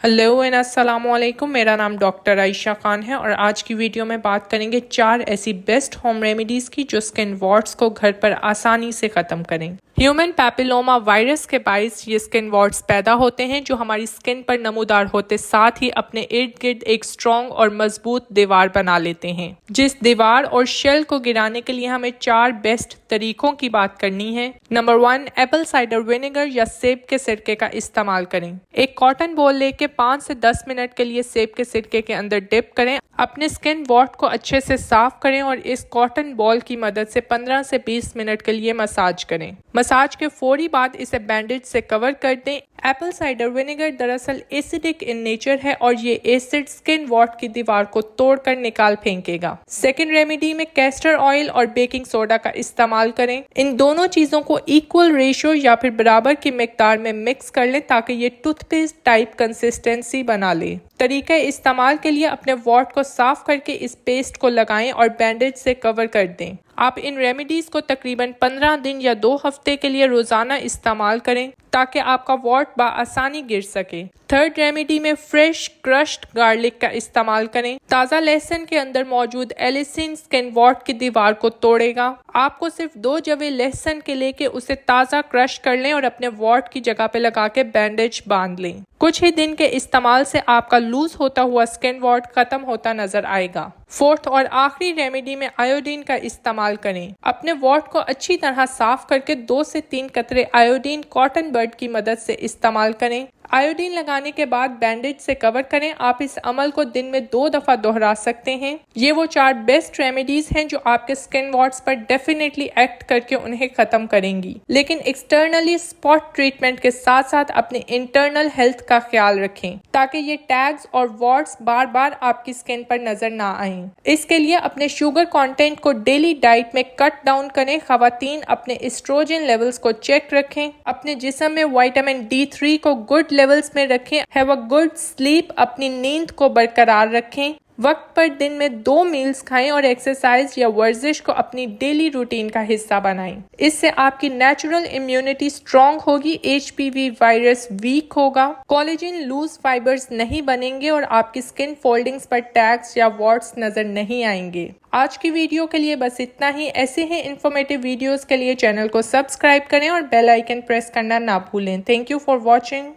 Hello and अस्सलाम वालेकुम। मेरा नाम डॉक्टर आयशा खान है और आज की वीडियो में बात करेंगे 4 ऐसी बेस्ट होम रेमेडीज़ की जो स्किन वॉर्ट्स को घर पर आसानी से ख़त्म करें। ह्यूमन पैपिलोमा वायरस के बाइस ये स्किन वॉर्ट्स पैदा होते हैं जो हमारी स्किन पर नमूदार होते साथ ही अपने इर्द गिर्द एक स्ट्रॉन्ग और मजबूत दीवार बना लेते हैं। जिस दीवार और शेल को गिराने के लिए हमें 4 बेस्ट तरीकों की बात करनी है। नंबर 1, एप्पल साइडर विनेगर या सेब के सिरके का इस्तेमाल करें। एक कॉटन बॉल लेके 5 से 10 मिनट के लिए सेब के सिरके के अंदर डिप करें। अपने स्किन वॉर्ट को अच्छे से साफ करें और इस कॉटन बॉल की मदद से 15 से 20 मिनट के लिए मसाज करें। मसाज के फौरी बाद इसे बैंडेज से कवर कर दें। एप्पल साइडर विनेगर दरअसल एसिडिक इन नेचर है और ये एसिड स्किन वॉर्ट की दीवार को तोड़कर निकाल फेंकेगा। सेकेंड रेमेडी में कैस्टर ऑयल और बेकिंग सोडा का इस्तेमाल करें। इन दोनों चीजों को इक्वल रेशियो या फिर बराबर की मिकदार में मिक्स कर लें ताकि ये टूथपेस्ट टाइप कंसिस्टेंसी बना ले। तरीका इस्तेमाल के लिए अपने वॉर्ट को साफ करके इस पेस्ट को लगाएं और बैंडेज से कवर कर दें। आप इन रेमेडीज को तकरीबन 15 दिन या 2 हफ्ते के लिए रोजाना इस्तेमाल करें ताकि आपका वॉर्ट बआसानी गिर सके। थर्ड रेमेडी में फ्रेश क्रश्ड गार्लिक का इस्तेमाल करें। ताज़ा लहसुन के अंदर मौजूद एलिसिन स्किन वॉर्ट की दीवार को तोड़ेगा। आपको सिर्फ 2 जवे लहसुन के लेके उसे ताज़ा क्रश कर लें और अपने वॉर्ट की जगह पे लगा के बैंडेज बांध लें। कुछ ही दिन के इस्तेमाल से आपका लूज होता हुआ स्किन वॉर्ट खत्म होता नजर आएगा। फोर्थ और आखिरी रेमेडी में आयोडीन का इस्तेमाल करें। अपने वॉर्ट को अच्छी तरह साफ करके 2 से 3 कतरे आयोडीन कॉटन बड की मदद से इस्तेमाल करें। आयोडीन लगाने के बाद बैंडेज से कवर करें। आप इस अमल को दिन में 2 दफा दोहरा सकते हैं। ये वो 4 बेस्ट रेमेडीज हैं जो आपके स्किन वॉर्ट्स पर डेफिनेटली एक्ट करके उन्हें खत्म करेंगी। लेकिन एक्सटर्नली स्पॉट ट्रीटमेंट के साथ साथ अपने इंटरनल हेल्थ का ख्याल रखें ताकि ये टैग्स और वॉर्ट्स बार बार आपकी स्किन पर नजर ना आए। इसके लिए अपने शुगर कंटेंट को डेली डाइट में कट डाउन करें। खवातीन अपने एस्ट्रोजन लेवल्स को चेक रखें। अपने जिस्म में विटामिन D3 को गुड लेवल्स में रखें। हैव अ गुड स्लीप, अपनी नींद को बरकरार रखें। वक्त पर दिन में 2 मील्स खाएं और एक्सरसाइज या वर्जिश को अपनी डेली रूटीन का हिस्सा बनाएं। इससे आपकी नेचुरल इम्यूनिटी स्ट्रांग होगी, HPV वायरस वीक होगा, कोलेजन लूज फाइबर्स नहीं बनेंगे और आपकी स्किन फोल्डिंग्स पर टैग्स या वॉर्ट्स नजर नहीं आएंगे। आज की वीडियो के लिए बस इतना ही। ऐसे ही इंफॉर्मेटिव वीडियोस के लिए चैनल को सब्सक्राइब करें और बेल आइकन प्रेस करना ना भूलें। Thank you for watching.